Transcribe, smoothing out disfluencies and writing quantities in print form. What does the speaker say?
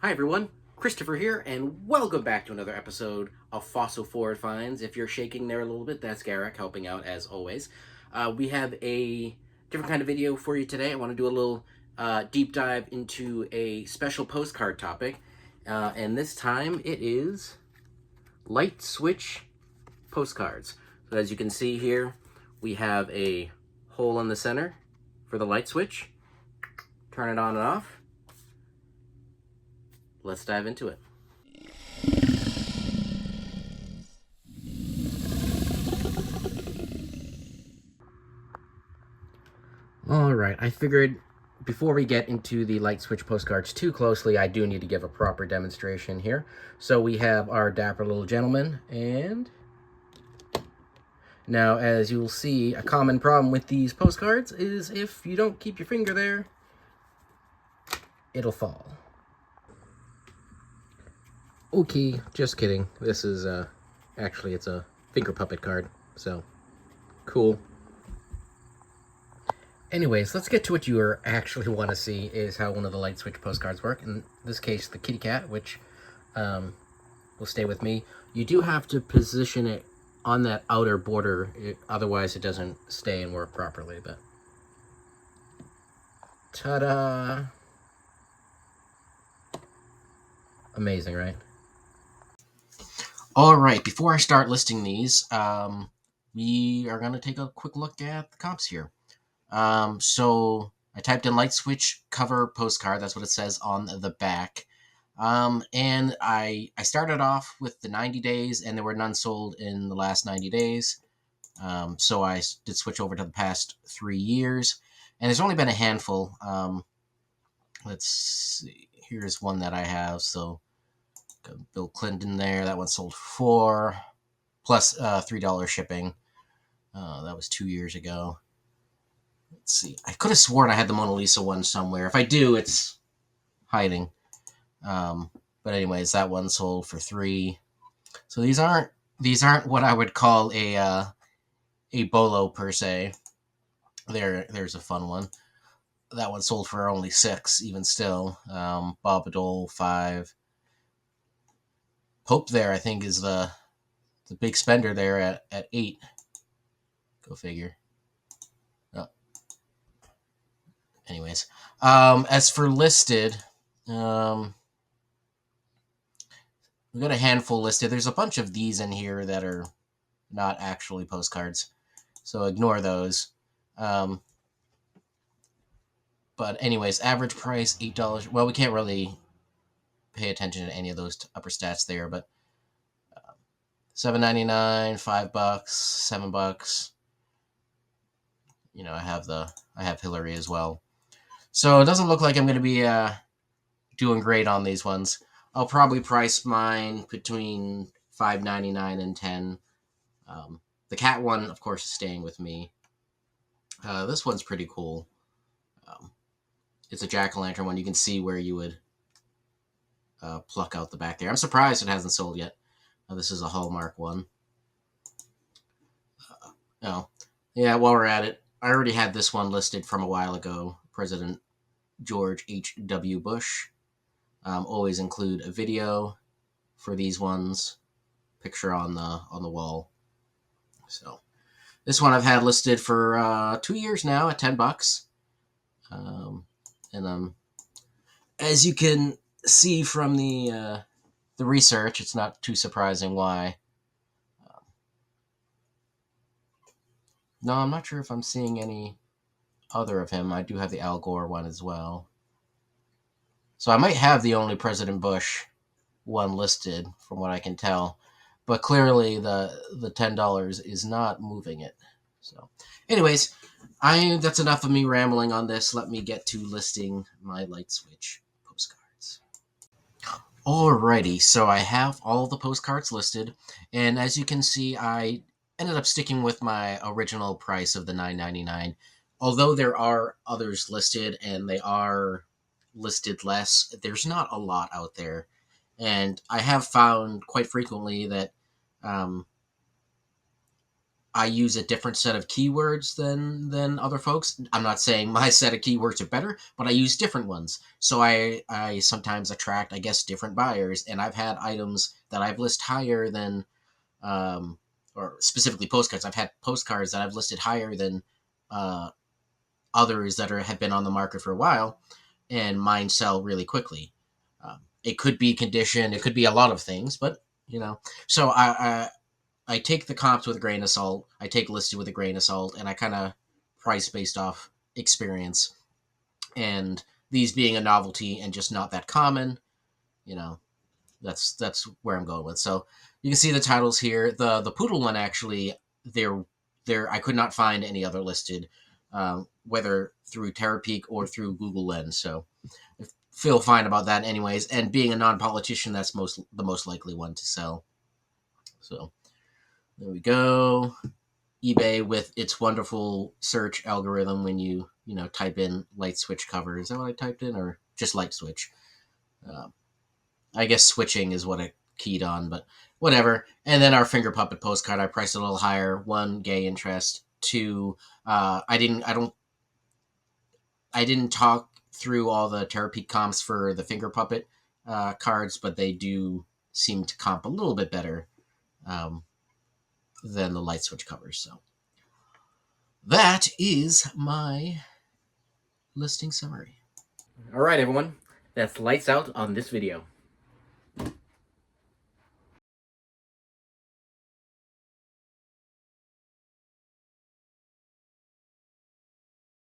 Hi everyone, Christopher here, and welcome back to another episode of Fossil Forward Finds. If you're shaking there a little bit, that's Garak helping out as always. We have a different kind of video for you today. I want to do a little deep dive into a special postcard topic, and this time it is light switch postcards. So as you can see here, we have a hole in the center for the light switch. Turn it on and off. Let's dive into it. All right, I figured before we get into the light switch postcards too closely, I do need to give a proper demonstration here. So we have our dapper little gentleman, and now as you will see, a common problem with these postcards is if you don't keep your finger there, it'll fall. Okay, just kidding. This is, actually, it's a finger puppet card, so cool. Anyways, let's get to what you actually want to see, is how one of the light switch postcards work. In this case, the kitty cat, which will stay with me. You do have to position it on that outer border, otherwise it doesn't stay and work properly, but ta-da! Amazing, right? All right, before I start listing these, we are going to take a quick look at the comps here. So I typed in light switch cover postcard. That's what it says on the back. And I started off with the 90 days, and there were none sold in the last 90 days. So I did switch over to the past 3 years, and there's only been a handful. Let's see. Here's one that I have. So got Bill Clinton there. That one sold for $4 plus $3 shipping. That was 2 years ago. Let's see. I could have sworn I had the Mona Lisa one somewhere. If I do, it's hiding. But anyways, that one sold for $3. So these aren't what I would call a bolo per se. There's a fun one. That one sold for only $6, even still. Bob Dole, $5. Pope there, I think, is the big spender there at $8. Go figure. Oh. Anyways, as for listed, we've got a handful listed. There's a bunch of these in here that are not actually postcards, so ignore those. But anyways, average price $8. Well, we can't really pay attention to any of those upper stats there, but $7.99, $5, $7. You know, I have Hillary as well. So it doesn't look like I'm going to be doing great on these ones. I'll probably price mine between $5.99 and $10. The cat one, of course, is staying with me. This one's pretty cool. It's a jack-o'-lantern one. You can see where you would pluck out the back there. I'm surprised it hasn't sold yet. This is a Hallmark one. Oh, yeah, while we're at it, I already had this one listed from a while ago. President George H.W. Bush. Always include a video for these ones. Picture on the wall. So this one I've had listed for 2 years now at $10. And as you can see from the research, it's not too surprising why. No, I'm not sure if I'm seeing any other of him. I do have the Al Gore one as well. So I might have the only President Bush one listed from what I can tell. But clearly the $10 is not moving it. So anyways, that's enough of me rambling on this. Let me get to listing my light switch postcards. Alrighty, so I have all the postcards listed, and as you can see, I ended up sticking with my original price of the $9.99. Although there are others listed, and they are listed less, there's not a lot out there. And I have found quite frequently that I use a different set of keywords than other folks. I'm not saying my set of keywords are better, but I use different ones. So I sometimes attract, I guess, different buyers, and I've had items that I've listed higher than, um, or specifically postcards. I've had postcards that I've listed higher than uh, others that have been on the market for a while, and mine sell really quickly. It could be condition, it could be a lot of things, but so I take the comps with a grain of salt. I take listed with a grain of salt, and I kind of price based off experience. And these being a novelty and just not that common, you know, that's where I'm going with. So you can see the titles here. The poodle one actually, there I could not find any other listed, whether through Terapeak or through Google Lens. So I feel fine about that, anyways. And being a non-politician, that's the most likely one to sell. So there we go. eBay with its wonderful search algorithm when you type in light switch cover. Is that what I typed in, or just light switch? Uh, I guess switching is what I keyed on, but whatever. And then our finger puppet postcard, I priced it a little higher. One, gay interest. Two, I didn't talk through all the Terapeak comps for the finger puppet cards, but they do seem to comp a little bit better um, than the light switch covers. So that is my listing summary. All right, everyone. That's lights out on this video.